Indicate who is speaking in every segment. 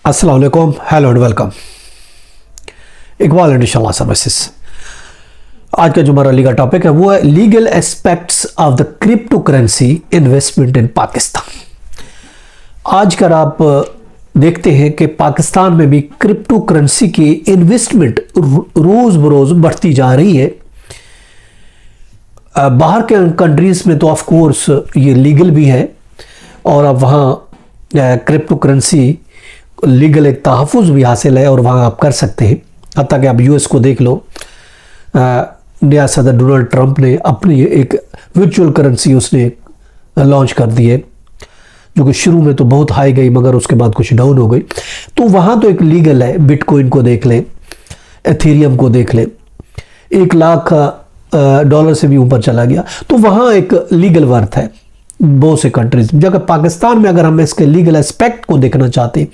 Speaker 1: अस्सलाम वालेकुम, hello and welcome. Iqbal इंशाल्लाह सर्विसेज। आज का जो हमारा लीगल टॉपिक है वो है legal aspects of the crypto currency investment इन पाकिस्तान। आजकल आप देखते हैं कि पाकिस्तान में भी क्रिप्टो करेंसी की इन्वेस्टमेंट रोज बरोज बढ़ती जा रही है। बाहर के कंट्रीज में तो ऑफ कोर्स ये लीगल भी है और अब वहाँ क्रिप्टो करेंसी लीगल एक तहफ़्फ़ुज़ भी हासिल है और वहाँ आप कर सकते हैं। हत्ता कि आप यूएस को देख लो, नया सदर डोनाल्ड ट्रंप ने अपनी एक वर्चुअल करेंसी उसने लॉन्च कर दी है, जो कि शुरू में तो बहुत हाई गई मगर उसके बाद कुछ डाउन हो गई। तो वहाँ तो एक लीगल है। बिटकॉइन को देख लें, एथेरियम को देख लें, 1 लाख डॉलर से भी ऊपर चला गया, तो वहाँ एक लीगल वर्थ है बहुत से कंट्रीज। जबकि पाकिस्तान में अगर हम इसके लीगल एस्पेक्ट को देखना चाहते हैं,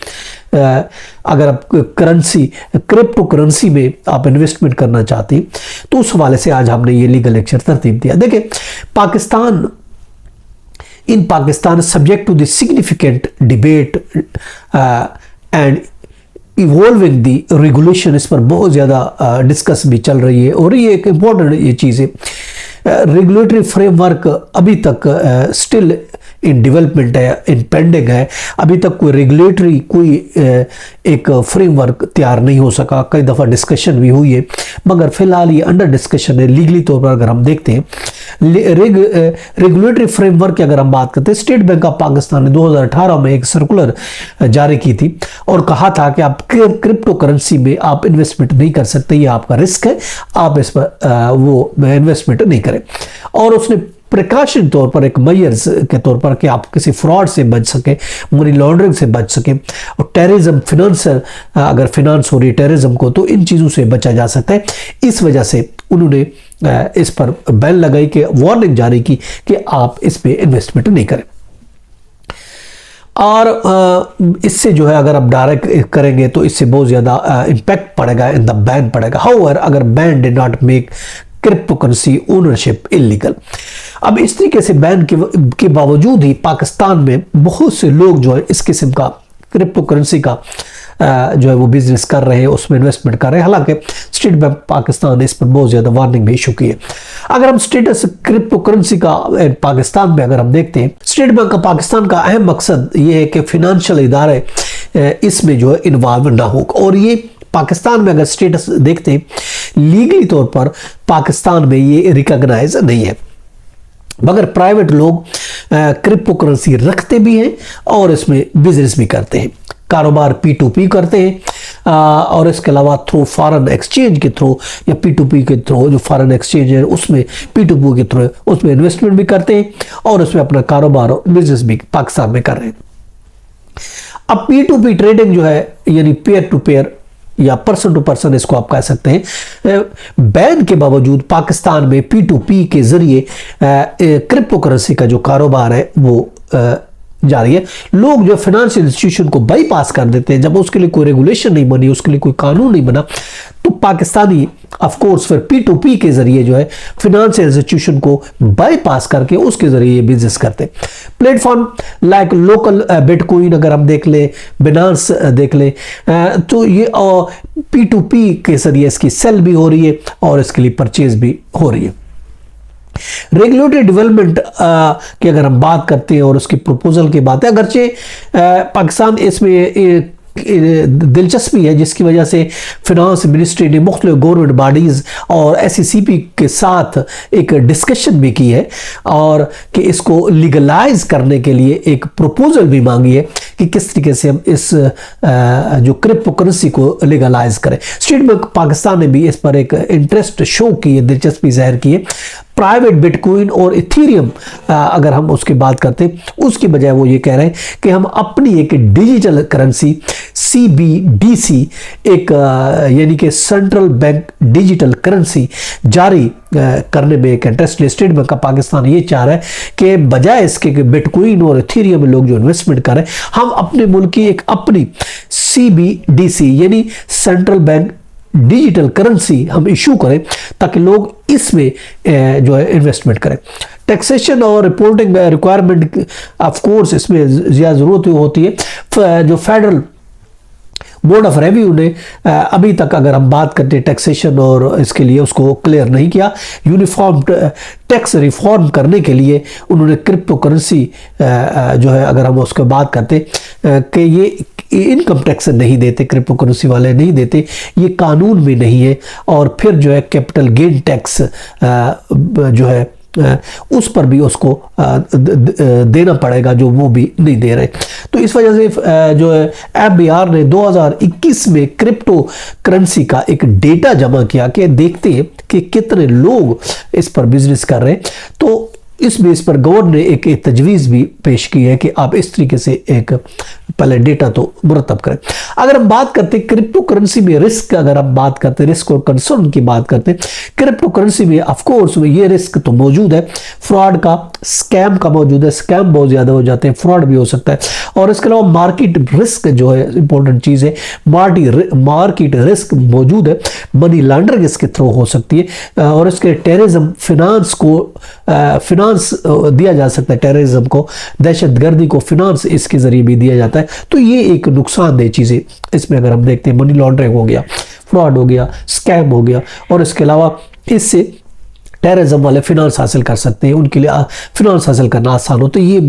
Speaker 1: अगर आप क्रिप्टो करेंसी में आप इन्वेस्टमेंट करना चाहते हैं, तो उस हवाले से आज हमने ये लीगल लेक्चर तरतीब दिया। देखिए, Pakistan subject to the significant debate and evolving the regulation, इस पर बहुत ज़्यादा डिस्कस भी चल रही है और ये एक इम्पॉर्टेंट ये चीज़ है। रेगुलेटरी फ्रेमवर्क अभी तक स्टिल इन डेवलपमेंट है, इन पेंडिंग है। अभी तक कोई रेगुलेटरी एक फ्रेमवर्क तैयार नहीं हो सका। कई दफ़ा डिस्कशन भी हुई है मगर फ़िलहाल ये अंडर डिस्कशन है। लीगली तौर पर अगर हम देखते हैं रेगुलेटरी फ्रेमवर्क की अगर हम बात करते हैं, स्टेट बैंक ऑफ पाकिस्तान ने 2018 में एक सर्कुलर जारी की थी और कहा था कि आप क्रिप्टो करेंसी में आप इन्वेस्टमेंट नहीं कर सकते, ये आपका रिस्क है, आप इस पर वो इन्वेस्टमेंट नहीं करें। और उसने प्रिकॉशन तौर पर एक मेजर्स के तौर पर कि आप किसी फ्रॉड से बच सके, मनी लॉन्ड्रिंग से बच सके और टेररिज्म अगर फिनांस हो रही है टेररिज्म को, तो इन चीज़ों से बचा जा सकता है। इस वजह से उन्होंने इस पर बैन लगाई, कि वार्निंग जारी की कि आप इस पे इन्वेस्टमेंट नहीं करें। और इससे जो है अगर आप डायरेक्ट करेंगे तो इससे बहुत ज़्यादा इम्पैक्ट पड़ेगा, इन द बैन पड़ेगा। हाउएवर, अगर ban did not make crypto currency ownership illegal. अब इस तरीके से बैन के बावजूद ही पाकिस्तान में बहुत से लोग जो है इस किस्म का क्रिप्टो करेंसी का जो है वो बिजनेस कर रहे हैं, उसमें इन्वेस्टमेंट कर रहे हैं। हालांकि स्टेट बैंक पाकिस्तान ने इस पर बहुत ज़्यादा वार्निंग भी इशू की है। अगर हम स्टेटस क्रिप्टो करेंसी का पाकिस्तान में अगर हम देखते हैं, स्टेट बैंक ऑफ पाकिस्तान का अहम मकसद ये है कि फिनेंशियल इदारे इसमें जो है इन्वॉल्व ना हो। और ये पाकिस्तान में अगर स्टेटस देखते हैं, लीगली तौर पर पाकिस्तान में ये रिकॉग्नाइज नहीं है, मगर प्राइवेट लोग क्रिप्टो करेंसी रखते भी हैं और इसमें बिजनेस भी करते हैं, कारोबार P2P करते हैं। और इसके अलावा थ्रू फॉरेन एक्सचेंज के थ्रू या P2P के थ्रू, जो फॉरेन एक्सचेंज है उसमें P2P के थ्रू उसमें इन्वेस्टमेंट भी करते हैं और उसमें अपना कारोबार और बिजनेस भी पाकिस्तान में कर रहे हैं। अब P2P ट्रेडिंग जो है, यानी पेयर टू पेयर या पर्सन टू पर्सन इसको आप कह सकते हैं, बैन के बावजूद पाकिस्तान में P2P के जरिए क्रिप्टो करेंसी का जो कारोबार है वो जारी है। लोग जो फाइनेंशियल इंस्टीट्यूशन को बाईपास कर देते हैं, जब उसके लिए कोई रेगुलेशन नहीं बनी, उसके लिए कोई कानून नहीं बना, तो पाकिस्तानी ऑफ कोर्स फिर P2P के जरिए जो है फाइनेंशियल इंस्टीट्यूशन को बाईपास करके उसके जरिए ये बिजनेस करते हैं। प्लेटफॉर्म लाइक लोकल बिटकॉइन अगर हम देख ले, बिनांस देख ले, तो ये P2P के जरिए इसकी सेल भी हो रही है और इसके लिए परचेज भी हो रही है। रेगुलेटरी डेवलपमेंट की अगर हम बात करते हैं और उसकी प्रपोजल की बात है, अगरचे पाकिस्तान इसमें दिलचस्पी है, जिसकी वजह से फिनांस मिनिस्ट्री ने मुख्तलिफ गवर्नमेंट बॉडीज़ और SECP के साथ एक डिस्कशन भी की है और कि इसको लीगलाइज करने के लिए एक प्रपोजल भी मांगी है कि किस तरीके से हम इस जो क्रिप्टो करेंसी को लीगलाइज करें। स्टेट बैंक पाकिस्तान ने भी इस पर एक इंटरेस्ट शो की है, दिलचस्पी जाहिर की है। प्राइवेट बिटकॉइन और इथेरियम अगर हम उसकी बात करते हैं, उसकी बजाय वो ये कह रहे हैं कि हम अपनी एक डिजिटल करेंसी CBDC एक यानी कि सेंट्रल बैंक डिजिटल करेंसी जारी करने में एक इंटरेस्ट ले। स्टेट बैंक का पाकिस्तान ये चाह रहा है कि बजाय इसके कि बिटकॉइन और इथेरियम में लोग जो इन्वेस्टमेंट करें, हम अपने मुल्क की एक अपनी CBDC यानी सेंट्रल बैंक डिजिटल करेंसी हम इशू करें ताकि लोग इसमें जो है इन्वेस्टमेंट करें। टैक्सेशन और रिपोर्टिंग रिक्वायरमेंट ऑफ कोर्स इसमें ज़्यादा ज़रूरत होती है। जो फेडरल बोर्ड ऑफ रेवेन्यू ने अभी तक अगर हम बात करते हैं टैक्सेशन और इसके लिए उसको क्लियर नहीं किया। यूनिफॉर्म टैक्स रिफॉर्म करने के लिए उन्होंने क्रिप्टो करेंसी जो है अगर हम उसके बात करते कि ये इनकम टैक्स नहीं देते, क्रिप्टो करेंसी वाले नहीं देते, ये कानून में नहीं है। और फिर जो है कैपिटल गेन टैक्स जो है उस पर भी उसको देना पड़ेगा, जो वो भी नहीं दे रहे। तो इस वजह से जो है एफबीआर ने 2021 में क्रिप्टो करेंसी का एक डेटा जमा किया कि देखते हैं कि कितने लोग इस पर बिजनेस कर रहे हैं। तो इस बेस पर गवर्नर ने एक तजवीज़ भी पेश की है कि आप इस तरीके से एक पहले डेटा तो मुरतब करें। अगर हम बात करते हैं क्रिप्टो करेंसी में रिस्क, अगर हम बात करते हैं रिस्क और कंसर्न की बात करते हैं, क्रिप्टो करेंसी में ऑफ कोर्स ये रिस्क तो मौजूद है, फ्रॉड का, स्कैम का मौजूद है, स्कैम बहुत ज़्यादा हो जाते हैं, फ्रॉड भी हो सकता है। और इसके अलावा मार्केट रिस्क जो है इंपॉर्टेंट चीज़ है, मार्केट रिस्क मौजूद है, मनी लॉन्ड्रिंग इसके थ्रू हो सकती है। और इसके टेररिज्म फिनांस को फिनांस दिया जा सकता है, टेररिज्म को, दहशतगर्दी को फिनांस इसके जरिए भी दिया जाता है। तो ये एक नुकसानदेह चीज़ें इसमें अगर हम देखते हैं, मनी लॉन्ड्रिंग हो गया, फ्रॉड हो गया, स्कैम हो गया, और इसके अलावा इससे टेररिज्म वाले फिनांस हासिल कर सकते हैं, उनके लिए फिनांस हासिल करना आसान हो। तो ये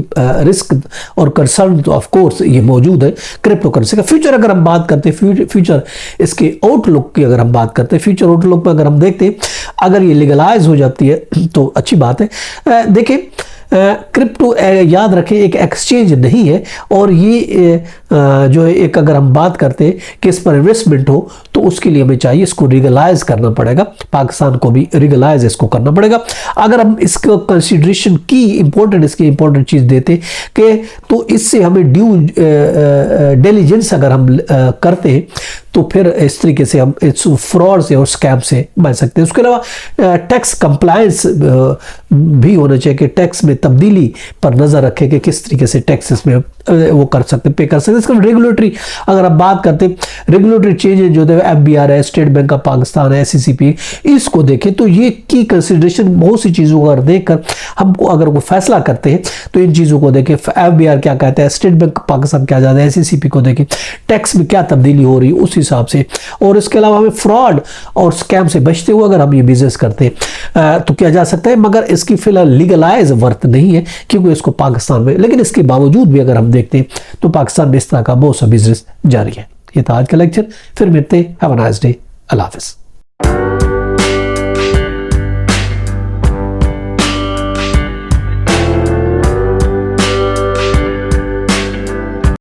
Speaker 1: रिस्क और कंसर्न तो ऑफ कोर्स ये मौजूद है क्रिप्टो करेंसी का। फ्यूचर अगर हम बात करते हैं, फ्यूचर इसके आउटलुक की अगर हम बात करते हैं, फ्यूचर आउटलुक में अगर हम देखते हैं, अगर ये लीगलाइज हो जाती है तो अच्छी बात है। देखें क्रिप्टो याद रखें एक एक्सचेंज नहीं है, और ये जो है एक अगर हम बात करते हैं कि इस पर इन्वेस्टमेंट हो तो उसके लिए हमें चाहिए इसको लीगलाइज करना पड़ेगा, पाकिस्तान को भी लीगलाइज इसको करना पड़ेगा। अगर हम इसको कंसिडरेशन की इसकी इंपॉर्टेंट चीज़ देते कि तो इससे हमें ड्यू डिलिजेंस अगर हम करते हैं तो फिर इस तरीके से हम इस फ्रॉड से और स्कैम से बच सकते हैं। उसके अलावा टैक्स कंप्लायंस भी होना चाहिए कि टैक्स में तब्दीली पर नज़र रखें कि किस तरीके से टैक्सेस में वो कर सकते, पे कर सकते। इसका रेगुलेटरी अगर आप बात करते हैं, रेगुलेटरी चेंजेस जो है एफबीआर है, स्टेट बैंक ऑफ पाकिस्तान है, SECP, इसको देखें तो ये की कंसिडरेशन बहुत सी चीज़ों को अगर देखकर हमको अगर वो फैसला करते हैं तो इन चीज़ों को देखें। एफबीआर क्या कहता है, स्टेट बैंक ऑफ पाकिस्तान क्या जाता है, SECP को देखें, टैक्स में क्या तब्दीली हो रही है उस हिसाब से। और इसके अलावा हमें फ्रॉड और स्कैम से बचते हुए अगर हम ये बिजनेस करते हैं तो किया जा सकता है, मगर इसकी फिलहाल लीगलाइज वर्थ नहीं है क्योंकि इसको पाकिस्तान में, लेकिन इसके बावजूद भी अगर हम देखते हैं तो पाकिस्तान में इस तरह का बहुत सा बिजनेस जारी है। ये था आज का लेक्चर, फिर मिलते हैं। हैव अ नाइस डे, अल्लाह हाफिज़।